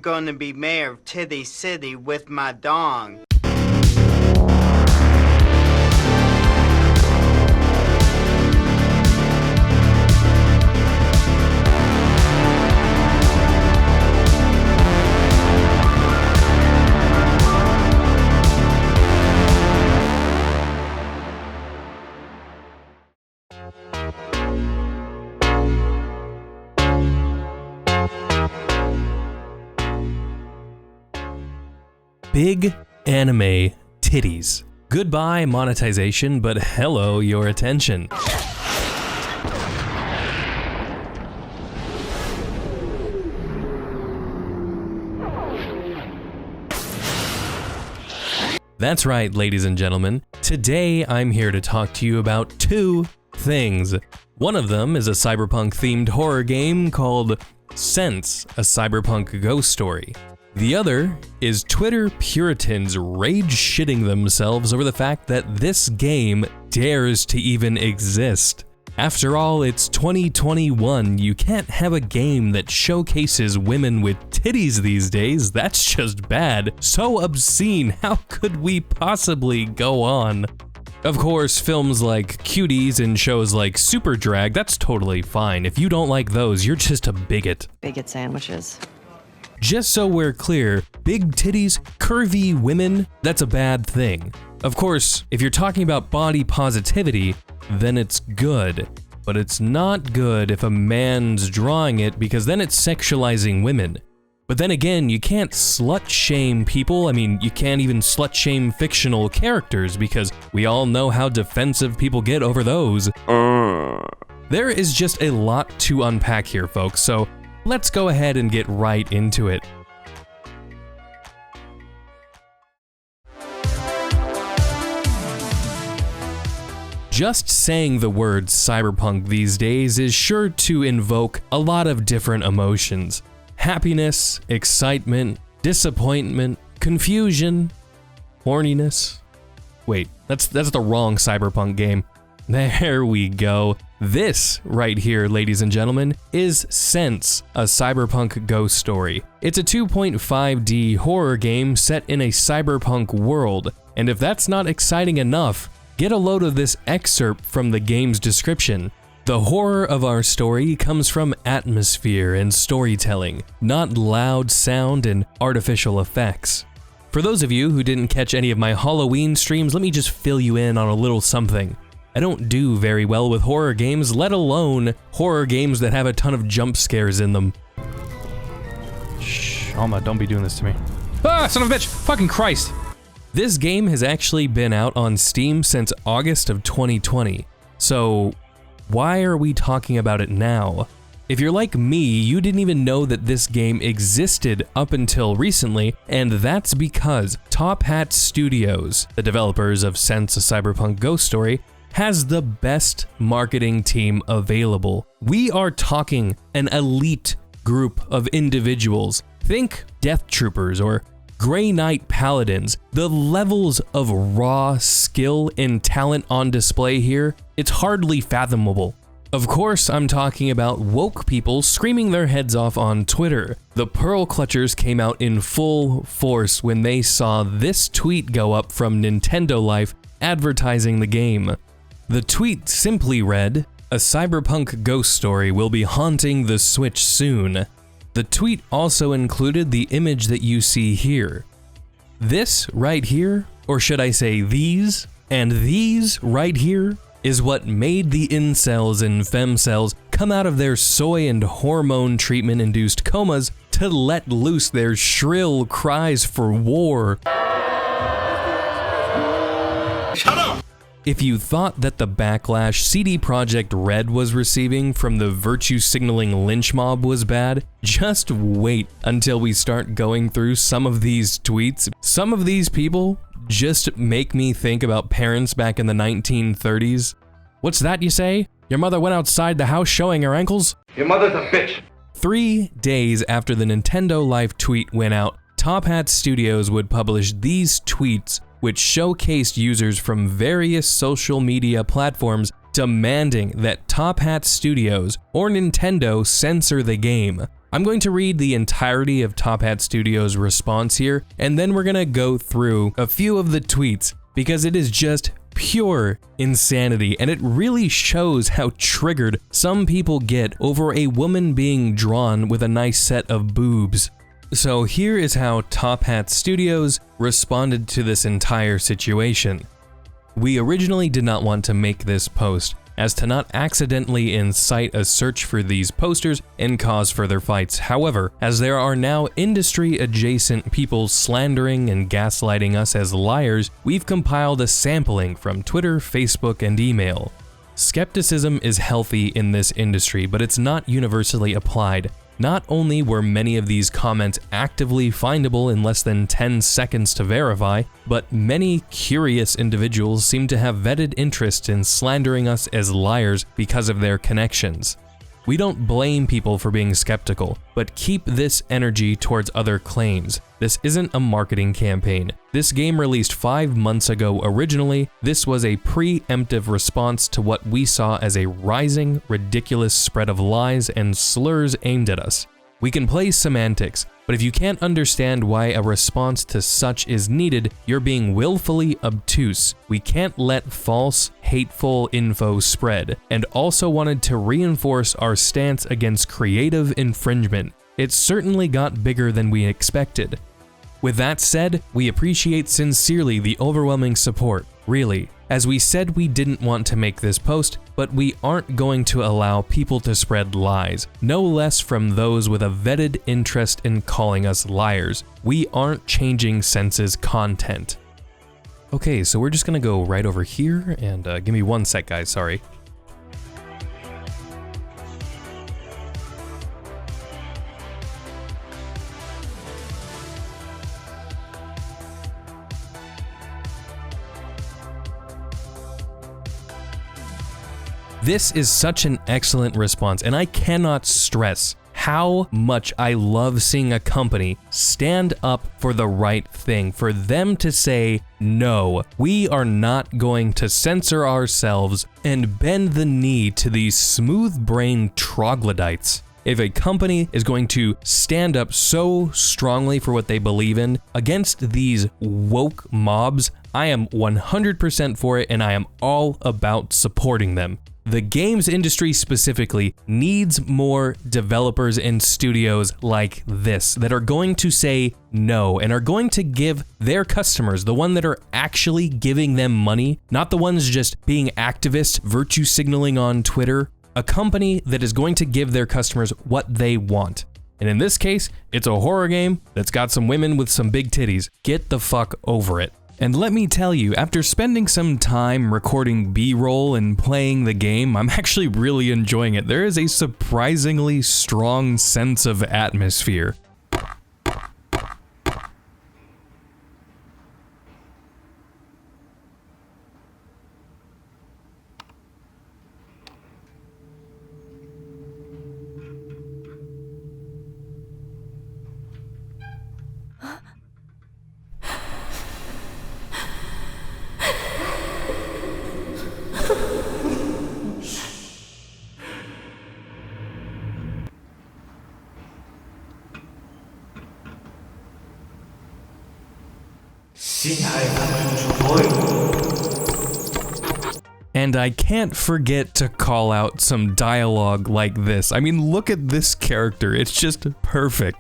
gonna be mayor of Titty City with my dong. Big anime titties. Goodbye monetization, but hello your attention. That's right, ladies and gentlemen. Today I'm here to talk to you about two things. One of them is a cyberpunk-themed horror game called Sense, a cyberpunk ghost story. The other is Twitter Puritans rage-shitting themselves over the fact that this game dares to even exist. After all, it's 2021, you can't have a game that showcases women with titties these days, that's just bad. So obscene, how could we possibly go on? Of course, films like Cuties and shows like Super Drag, that's totally fine. If you don't like those, you're just a bigot. Bigot sandwiches. Just so we're clear, big titties, curvy women, that's a bad thing. Of course, if you're talking about body positivity, then it's good. But it's not good if a man's drawing it because then it's sexualizing women. But then again, you can't slut shame people. I mean, you can't even slut shame fictional characters because we all know how defensive people get over those. There is just a lot to unpack here, folks, so let's go ahead and get right into it. Just saying the word cyberpunk these days is sure to invoke a lot of different emotions. Happiness, excitement, disappointment, confusion, horniness. Wait, that's the wrong cyberpunk game. There we go. This right here, ladies and gentlemen, is Sense, a cyberpunk ghost story. It's a 2.5D horror game set in a cyberpunk world, and if that's not exciting enough, get a load of this excerpt from the game's description. The horror of our story comes from atmosphere and storytelling, not loud sound and artificial effects. For those of you who didn't catch any of my Halloween streams, let me just fill you in on a little something. I don't do very well with horror games, let alone horror games that have a ton of jump scares in them. Shh, Alma, don't be doing this to me. Ah, son of a bitch! Fucking Christ! This game has actually been out on Steam since August of 2020, so why are we talking about it now? If you're like me, you didn't even know that this game existed up until recently, and that's because Top Hat Studios, the developers of Sense, a cyberpunk ghost story, has the best marketing team available. We are talking an elite group of individuals. Think Death Troopers or Grey Knight Paladins. The levels of raw skill and talent on display here, it's hardly fathomable. Of course, I'm talking about woke people screaming their heads off on Twitter. The Pearl Clutchers came out in full force when they saw this tweet go up from Nintendo Life advertising the game. The tweet simply read, "A cyberpunk ghost story will be haunting the Switch soon." The tweet also included the image that you see here. This right here, or should I say these, and these right here, is what made the incels and femcells come out of their soy and hormone treatment-induced comas to let loose their shrill cries for war. Shut up! If you thought that the backlash CD Projekt Red was receiving from the virtue signaling lynch mob was bad, just wait until we start going through some of these tweets. Some of these people just make me think about parents back in the 1930s. What's that you say? Your mother went outside the house showing her ankles? Your mother's a bitch. 3 days after the Nintendo Life tweet went out, Top Hat Studios would publish these tweets which showcased users from various social media platforms demanding that Top Hat Studios or Nintendo censor the game. I'm going to read the entirety of Top Hat Studios' response here, and then we're gonna go through a few of the tweets because it is just pure insanity, and it really shows how triggered some people get over a woman being drawn with a nice set of boobs. So here is how Top Hat Studios responded to this entire situation. We originally did not want to make this post, as to not accidentally incite a search for these posters and cause further fights. However, as there are now industry-adjacent people slandering and gaslighting us as liars, we've compiled a sampling from Twitter, Facebook, and email. Skepticism is healthy in this industry, but it's not universally applied. Not only were many of these comments actively findable in less than 10 seconds to verify, but many curious individuals seem to have vetted interest in slandering us as liars because of their connections. We don't blame people for being skeptical, but keep this energy towards other claims. This isn't a marketing campaign. This game released 5 months ago originally. This was a preemptive response to what we saw as a rising, ridiculous spread of lies and slurs aimed at us. We can play semantics, but if you can't understand why a response to such is needed, you're being willfully obtuse. We can't let false, hateful info spread, and also wanted to reinforce our stance against creative infringement. It certainly got bigger than we expected. With that said, we appreciate sincerely the overwhelming support, really. As we said, we didn't want to make this post, but we aren't going to allow people to spread lies, no less from those with a vetted interest in calling us liars. We aren't changing Sense's content. Okay, so we're just gonna go right over here, and give me 1 sec, guys, sorry. This is such an excellent response, and I cannot stress how much I love seeing a company stand up for the right thing, for them to say, no, we are not going to censor ourselves and bend the knee to these smooth-brained troglodytes. If a company is going to stand up so strongly for what they believe in against these woke mobs, I am 100% for it, and I am all about supporting them. The games industry specifically needs more developers and studios like this that are going to say no and are going to give their customers, the one that are actually giving them money, not the ones just being activists, virtue signaling on Twitter, a company that is going to give their customers what they want. And in this case, it's a horror game that's got some women with some big titties. Get the fuck over it. And let me tell you, after spending some time recording B-roll and playing the game, I'm actually really enjoying it. There is a surprisingly strong sense of atmosphere. And I can't forget to call out some dialogue like this. I mean, look at this character, it's just perfect.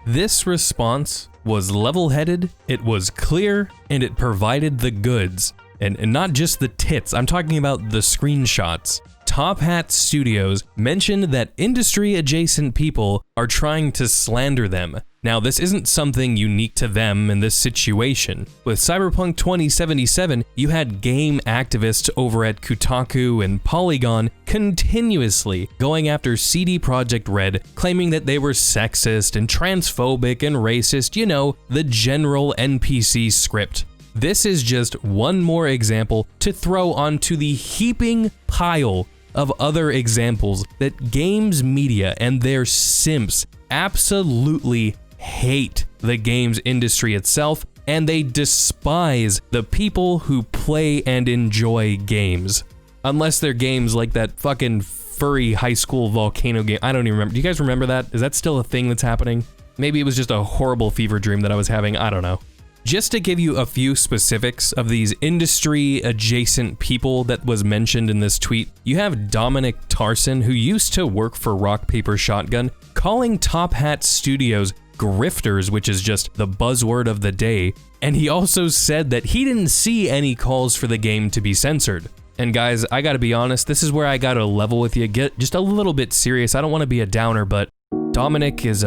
This response was level-headed, it was clear, and it provided the goods. And not just the tits, I'm talking about the screenshots. Top Hat Studios mentioned that industry-adjacent people are trying to slander them. Now, this isn't something unique to them in this situation. With Cyberpunk 2077, you had game activists over at Kotaku and Polygon continuously going after CD Projekt Red, claiming that they were sexist and transphobic and racist, you know, the general NPC script. This is just one more example to throw onto the heaping pile of other examples that games media and their simps absolutely hate the games industry itself, and they despise the people who play and enjoy games. Unless they're games like that fucking furry high school volcano game. I don't even remember. Do you guys remember that? Is that still a thing that's happening? Maybe it was just a horrible fever dream that I was having. I don't know. Just to give you a few specifics of these industry adjacent people that was mentioned in this tweet, you have Dominic Tarson, who used to work for Rock Paper Shotgun, calling Top Hat Studios grifters, which is just the buzzword of the day. And he also said that he didn't see any calls for the game to be censored. And guys, I gotta be honest, this is where I gotta level with you, get just a little bit serious. I don't want to be a downer, but Dominic is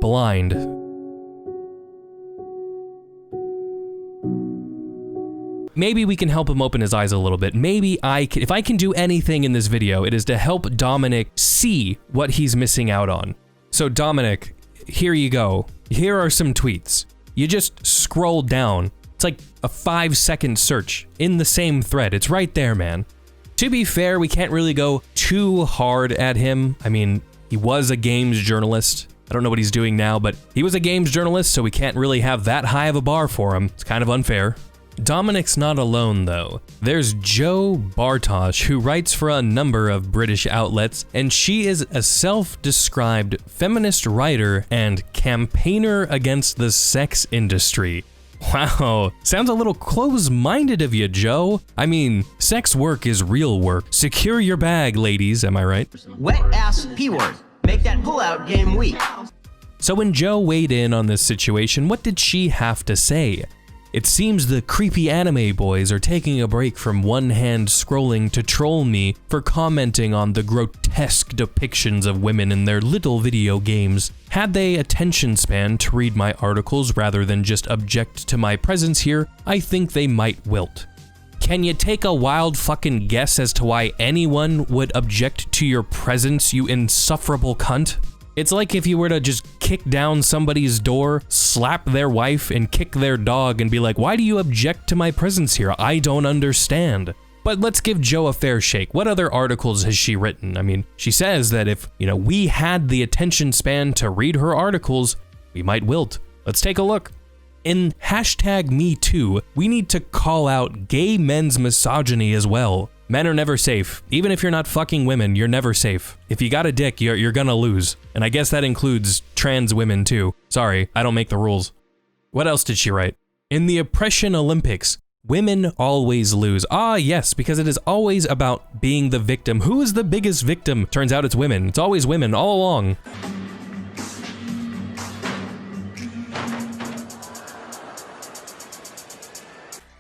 blind. Maybe we can help him open his eyes a little bit. Maybe if I can do anything in this video, it is to help Dominic see what he's missing out on. So Dominic, here you go. Here are some tweets. You just scroll down. It's like a 5-second search in the same thread. It's right there, man. To be fair, we can't really go too hard at him. I mean, he was a games journalist. I don't know what he's doing now, but he was a games journalist, so we can't really have that high of a bar for him. It's kind of unfair. Dominic's not alone though. There's Jo Bartosh, who writes for a number of British outlets, and she is a self-described feminist writer and campaigner against the sex industry. Wow, sounds a little close-minded of you, Jo. I mean, sex work is real work. Secure your bag, ladies, am I right? Wet ass P-word. Make that pull-out game weak. So when Jo weighed in on this situation, what did she have to say? It seems the creepy anime boys are taking a break from one-hand scrolling to troll me for commenting on the grotesque depictions of women in their little video games. Had they attention span to read my articles rather than just object to my presence here, I think they might wilt. Can you take a wild fucking guess as to why anyone would object to your presence, you insufferable cunt? It's like if you were to just kick down somebody's door, slap their wife, and kick their dog and be like, why do you object to my presence here? I don't understand. But let's give Jo a fair shake. What other articles has she written? I mean, she says that if, we had the attention span to read her articles, we might wilt. Let's take a look. In #MeToo, we need to call out gay men's misogyny as well. Men are never safe. Even if you're not fucking women, you're never safe. If you got a dick, you're gonna lose. And I guess that includes trans women too. Sorry, I don't make the rules. What else did she write? In the Oppression Olympics, women always lose. Ah, yes, because it is always about being the victim. Who is the biggest victim? Turns out it's women. It's always women all along.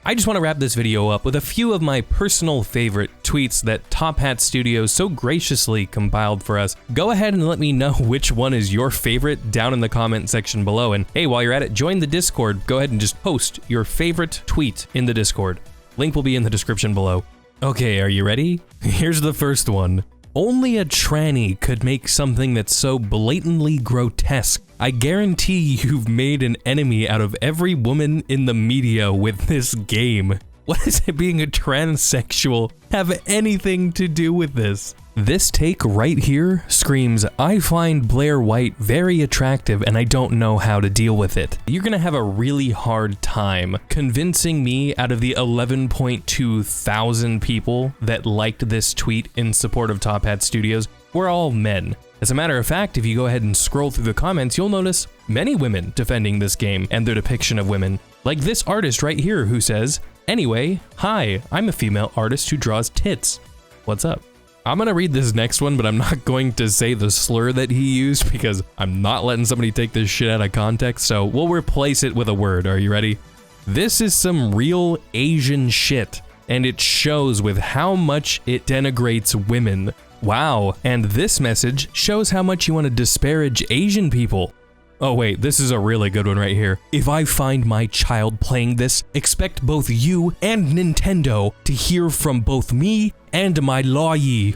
I just want to wrap this video up with a few of my personal favorite tweets that Top Hat Studios so graciously compiled for us. Go ahead and let me know which one is your favorite down in the comment section below. And hey, while you're at it, join the Discord. Go ahead and just post your favorite tweet in the Discord. Link will be in the description below. Okay, are you ready? Here's the first one. Only a tranny could make something that's so blatantly grotesque. I guarantee you've made an enemy out of every woman in the media with this game. What does being a transsexual have anything to do with this? This take right here screams, I find Blair White very attractive and I don't know how to deal with it. You're gonna have a really hard time convincing me out of the 11.2 thousand people that liked this tweet in support of Top Hat Studios, we're all men. As a matter of fact, if you go ahead and scroll through the comments, you'll notice many women defending this game and their depiction of women. Like this artist right here who says, anyway, hi, I'm a female artist who draws tits. What's up? I'm gonna read this next one, but I'm not going to say the slur that he used because I'm not letting somebody take this shit out of context, so we'll replace it with a word. Are you ready? This is some real Asian shit, and it shows with how much it denigrates women. Wow, and this message shows how much you want to disparage Asian people. Oh wait, this is a really good one right here. If I find my child playing this, expect both you and Nintendo to hear from both me and my lawyer.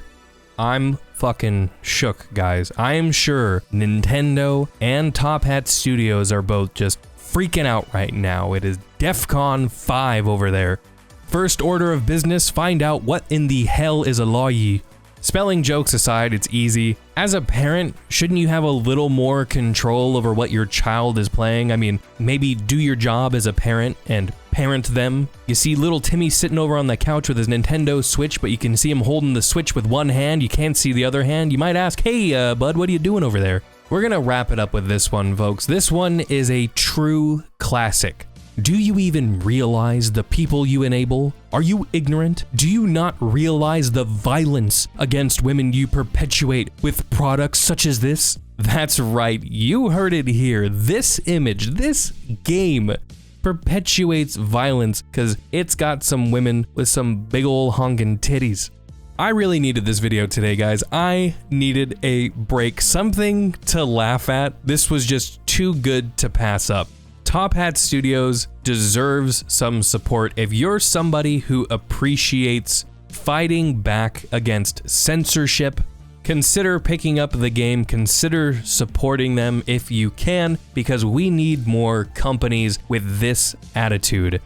I'm fucking shook, guys. I am sure Nintendo and Top Hat Studios are both just freaking out right now. It is DEFCON 5 over there. First order of business, find out what in the hell is a lawyer. Spelling jokes aside, it's easy. As a parent, shouldn't you have a little more control over what your child is playing? I mean, maybe do your job as a parent and parent them. You see little Timmy sitting over on the couch with his Nintendo Switch, but you can see him holding the Switch with one hand. You can't see the other hand. You might ask, hey, bud, what are you doing over there? We're gonna wrap it up with this one, folks. This one is a true classic. Do you even realize the people you enable? Are you ignorant? Do you not realize the violence against women you perpetuate with products such as this? That's right, you heard it here. This image, this game perpetuates violence because it's got some women with some big ol' honkin' titties. I really needed this video today, guys. I needed a break, something to laugh at. This was just too good to pass up. Top Hat Studios deserves some support. If you're somebody who appreciates fighting back against censorship, consider picking up the game, consider supporting them if you can, because we need more companies with this attitude.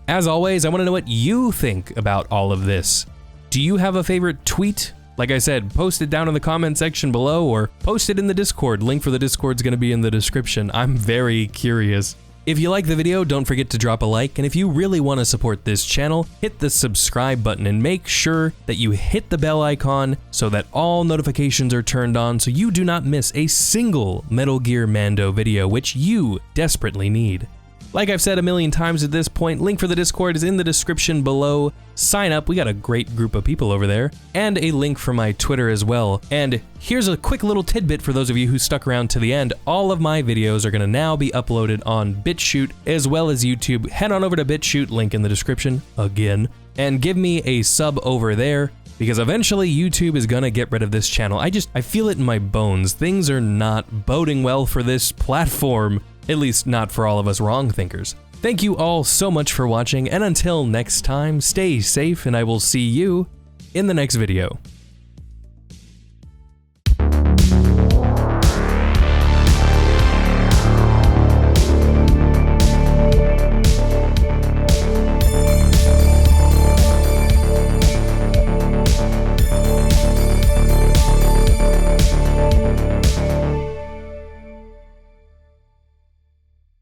As always, I want to know what you think about all of this. Do you have a favorite tweet? Like I said, post it down in the comment section below or post it in the Discord. Link for the Discord is going to be in the description. I'm very curious. If you like the video, don't forget to drop a like, and if you really want to support this channel, hit the subscribe button and make sure that you hit the bell icon so that all notifications are turned on so you do not miss a single Metal Gear Mando video, which you desperately need. Like I've said a million times at this point, link for the Discord is in the description below. Sign up, we got a great group of people over there, and a link for my Twitter as well. And here's a quick little tidbit for those of you who stuck around to the end. All of my videos are gonna now be uploaded on BitChute as well as YouTube. Head on over to BitChute, link in the description again, and give me a sub over there, because eventually YouTube is gonna get rid of this channel. I feel it in my bones. Things are not boding well for this platform. At least not for all of us wrong thinkers. Thank you all so much for watching, and until next time, stay safe, and I will see you in the next video.